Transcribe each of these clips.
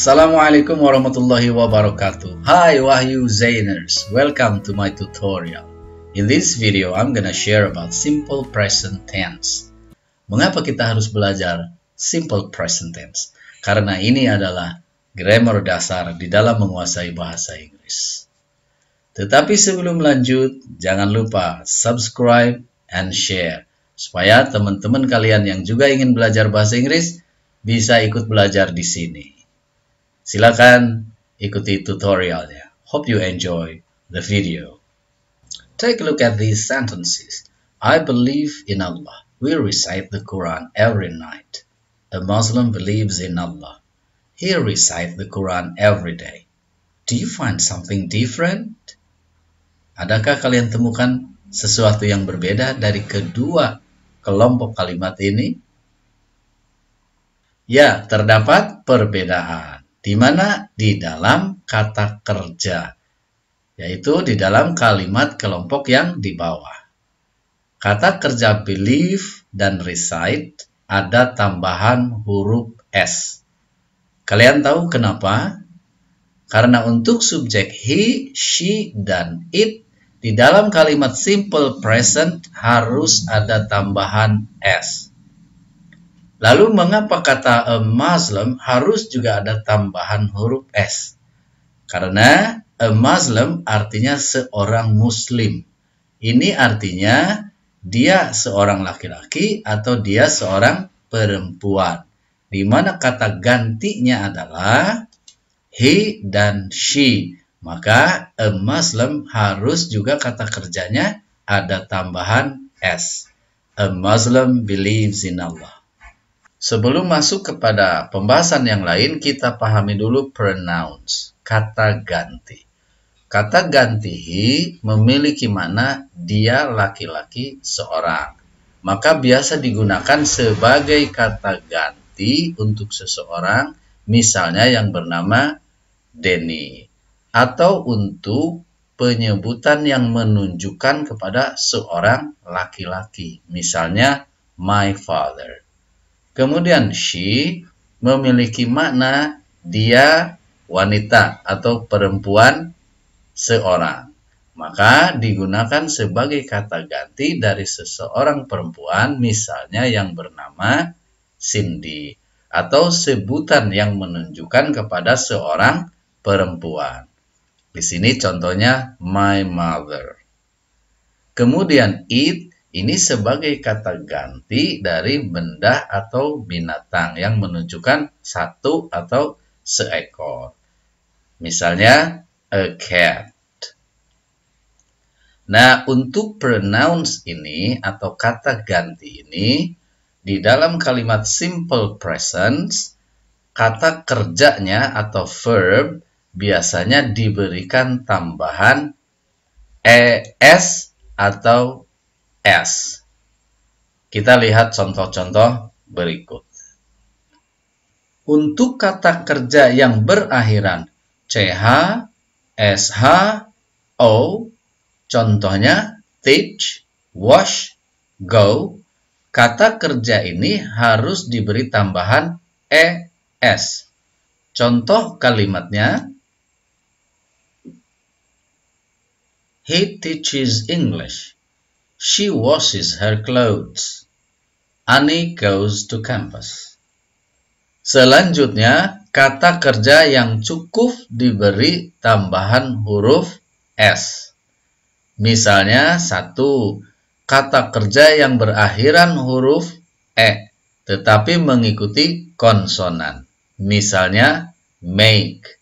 Assalamualaikum warahmatullahi wabarakatuh. Hi Wahyu Zainers, welcome to my tutorial. In this video, I'm gonna share about simple present tense. Mengapa kita harus belajar simple present tense? Karena ini adalah grammar dasar di dalam menguasai bahasa Inggris. Tetapi sebelum lanjut, jangan lupa subscribe and share supaya teman-teman kalian yang juga ingin belajar bahasa Inggris bisa ikut belajar di sini. Silakan ikuti tutorialnya. Hope you enjoy the video. Take a look at these sentences. I believe in Allah. We recite the Quran every night. A Muslim believes in Allah. He recites the Quran every day. Do you find something different? Adakah kalian temukan sesuatu yang berbeda dari kedua kelompok kalimat ini? Ya, terdapat perbedaan. Di mana? Di dalam kata kerja, yaitu di dalam kalimat kelompok yang di bawah. Kata kerja believe dan recite ada tambahan huruf S. Kalian tahu kenapa? Karena untuk subjek he, she, dan it, di dalam kalimat simple present harus ada tambahan S. Lalu mengapa kata a Muslim harus juga ada tambahan huruf S? Karena a Muslim artinya seorang Muslim. Ini artinya dia seorang laki-laki atau dia seorang perempuan. Di mana kata gantinya adalah he dan she. Maka a Muslim harus juga kata kerjanya ada tambahan S. A Muslim believes in Allah. Sebelum masuk kepada pembahasan yang lain, kita pahami dulu pronouns, kata ganti. Kata ganti he memiliki makna dia laki-laki seorang. Maka biasa digunakan sebagai kata ganti untuk seseorang, misalnya yang bernama Denny. Atau untuk penyebutan yang menunjukkan kepada seorang laki-laki, misalnya my father. Kemudian she memiliki makna dia wanita atau perempuan seorang. Maka digunakan sebagai kata ganti dari seseorang perempuan, misalnya yang bernama Cindy. Atau sebutan yang menunjukkan kepada seorang perempuan. Di sini contohnya my mother. Kemudian it ini sebagai kata ganti dari benda atau binatang yang menunjukkan satu atau seekor. Misalnya a cat. Nah, untuk pronouns ini atau kata ganti ini di dalam kalimat simple present, kata kerjanya atau verb biasanya diberikan tambahan es atau S. Kita lihat contoh-contoh berikut. Untuk kata kerja yang berakhiran CH, SH, O, contohnya teach, wash, go, kata kerja ini harus diberi tambahan ES. Contoh kalimatnya, he teaches English. She washes her clothes. Annie goes to campus. Selanjutnya, kata kerja yang cukup diberi tambahan huruf S. Misalnya, satu, kata kerja yang berakhiran huruf E, tetapi mengikuti konsonan. Misalnya, make.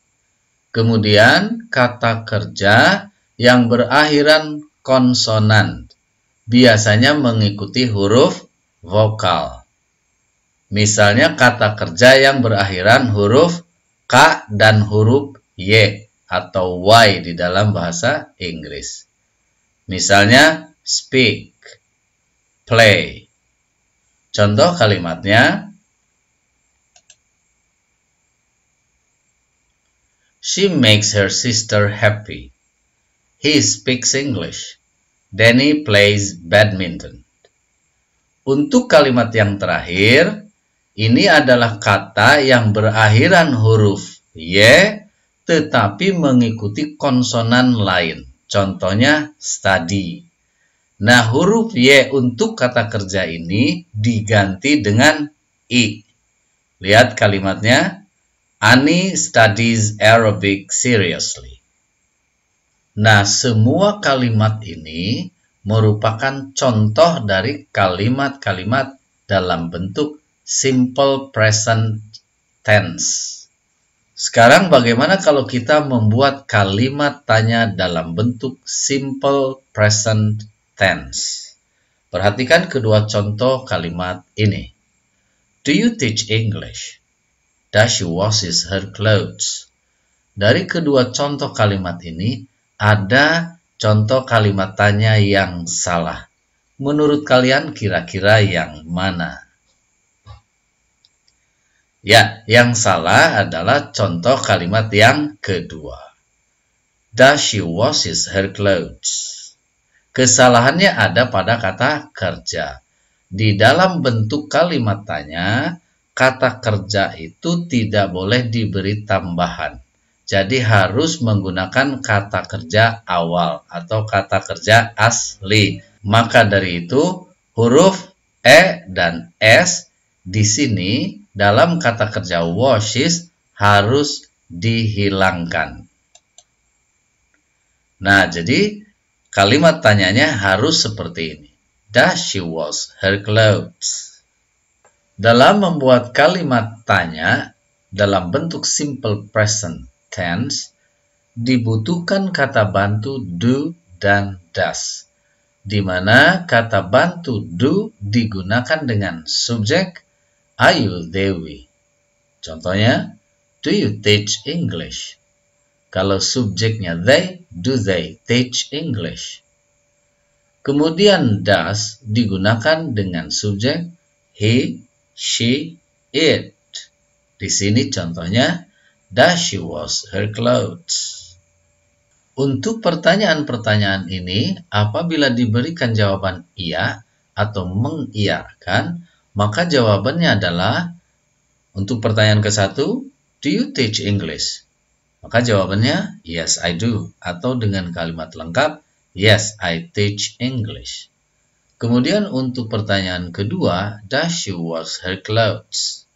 Kemudian, kata kerja yang berakhiran konsonan. Biasanya mengikuti huruf vokal. Misalnya kata kerja yang berakhiran huruf K dan huruf Y atau Y di dalam bahasa Inggris. Misalnya speak, play. Contoh kalimatnya, she makes her sister happy. He speaks English. Danny plays badminton. Untuk kalimat yang terakhir, ini adalah kata yang berakhiran huruf Y, tetapi mengikuti konsonan lain. Contohnya study. Nah, huruf Y untuk kata kerja ini diganti dengan I. Lihat kalimatnya. Ani studies Arabic seriously. Nah, semua kalimat ini merupakan contoh dari kalimat-kalimat dalam bentuk simple present tense. Sekarang bagaimana kalau kita membuat kalimat tanya dalam bentuk simple present tense? Perhatikan kedua contoh kalimat ini. Do you teach English? Does she washes her clothes? Dari kedua contoh kalimat ini, ada contoh kalimat tanya yang salah. Menurut kalian kira-kira yang mana? Ya, yang salah adalah contoh kalimat yang kedua. Does she washes her clothes? Kesalahannya ada pada kata kerja. Di dalam bentuk kalimat tanya, kata kerja itu tidak boleh diberi tambahan. Jadi harus menggunakan kata kerja awal atau kata kerja asli. Maka dari itu, huruf E dan S di sini dalam kata kerja washes harus dihilangkan. Nah, jadi kalimat tanyanya harus seperti ini. Does she wash her clothes? Dalam membuat kalimat tanya dalam bentuk simple present tense, dibutuhkan kata bantu do dan does, di mana kata bantu do digunakan dengan subjek Ayu Dewi. Contohnya, do you teach English? Kalau subjeknya they, do they teach English? Kemudian does digunakan dengan subjek he, she, it. Di sini contohnya, does she wash her clothes? Untuk pertanyaan-pertanyaan ini, apabila diberikan jawaban iya atau mengiyakan, maka jawabannya adalah, untuk pertanyaan ke-1, do you teach English? Maka jawabannya, yes I do. Atau dengan kalimat lengkap, yes I teach English. Kemudian untuk pertanyaan kedua, does she wash her clothes?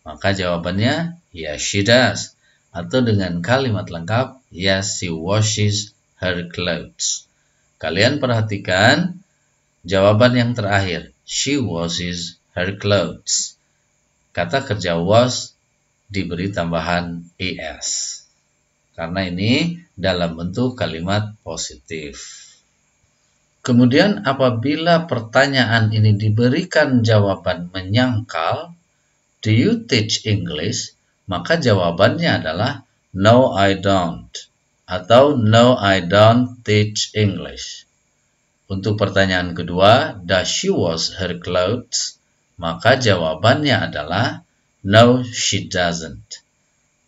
Maka jawabannya, yes she does. Atau dengan kalimat lengkap, yes she washes her clothes. Kalian perhatikan jawaban yang terakhir, she washes her clothes. Kata kerja wash diberi tambahan es. Karena ini dalam bentuk kalimat positif. Kemudian apabila pertanyaan ini diberikan jawaban menyangkal, do you teach English? Maka jawabannya adalah no I don't. Atau no I don't teach English. Untuk pertanyaan kedua, does she wash her clothes? Maka jawabannya adalah no she doesn't.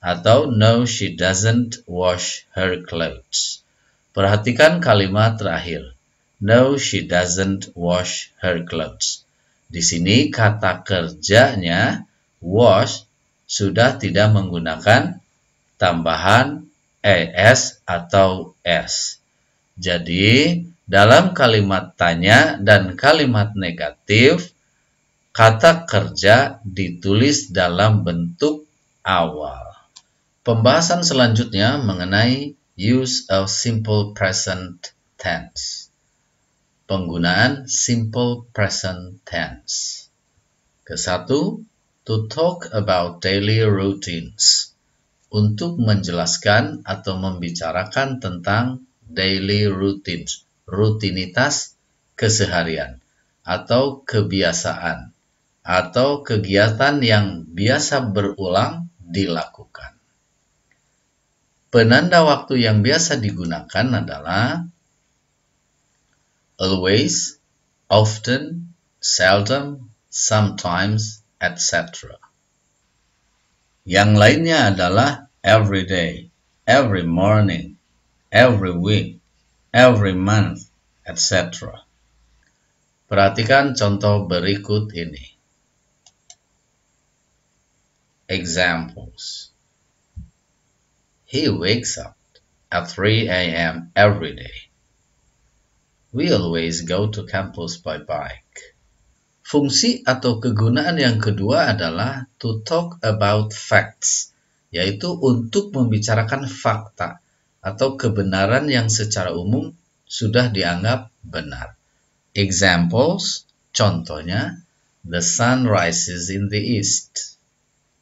Atau no she doesn't wash her clothes. Perhatikan kalimat terakhir. No she doesn't wash her clothes. Di sini kata kerjanya wash sudah tidak menggunakan tambahan es atau s. Jadi dalam kalimat tanya dan kalimat negatif, kata kerja ditulis dalam bentuk awal. Pembahasan selanjutnya mengenai use of simple present tense. Penggunaan simple present tense. Ke-1, to talk about daily routines. Untuk menjelaskan atau membicarakan tentang daily routines, rutinitas keseharian atau kebiasaan atau kegiatan yang biasa berulang dilakukan. Penanda waktu yang biasa digunakan adalah always, often, seldom, sometimes, etc. Yang lainnya adalah every day, every morning, every week, every month, etc. Perhatikan contoh berikut ini. Examples. He wakes up at 3 a.m. every day. We always go to campus by bike. Fungsi atau kegunaan yang kedua adalah to talk about facts, yaitu untuk membicarakan fakta atau kebenaran yang secara umum sudah dianggap benar. Examples, contohnya, the sun rises in the east.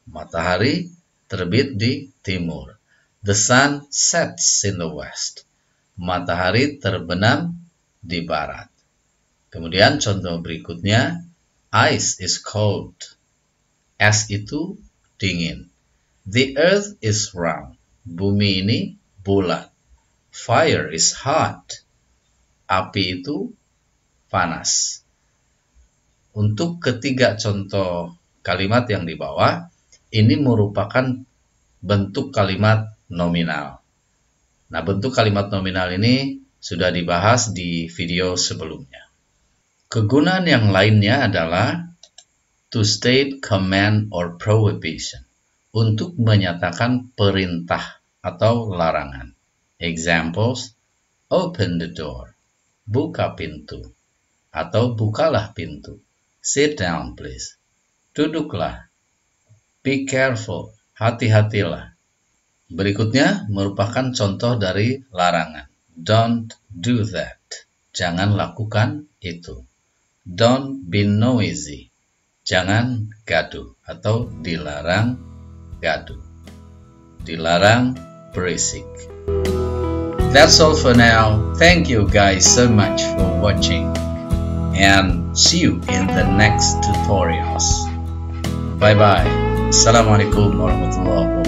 Matahari terbit di timur. The sun sets in the west. Matahari terbenam di barat. Kemudian contoh berikutnya, ice is cold. Es itu dingin. The earth is round. Bumi ini bulat. Fire is hot. Api itu panas. Untuk ketiga contoh kalimat yang di bawah, ini merupakan bentuk kalimat nominal. Nah, bentuk kalimat nominal ini sudah dibahas di video sebelumnya. Kegunaan yang lainnya adalah to state command or prohibition, untuk menyatakan perintah atau larangan. Examples, open the door, buka pintu, atau bukalah pintu. Sit down please, duduklah. Be careful, hati-hatilah. Berikutnya merupakan contoh dari larangan. Don't do that, jangan lakukan itu. Don't be noisy, jangan gaduh atau dilarang gaduh. Dilarang berisik. That's all for now. Thank you guys so much for watching and see you in the next tutorials. Bye bye. Assalamualaikum warahmatullahi wabarakatuh.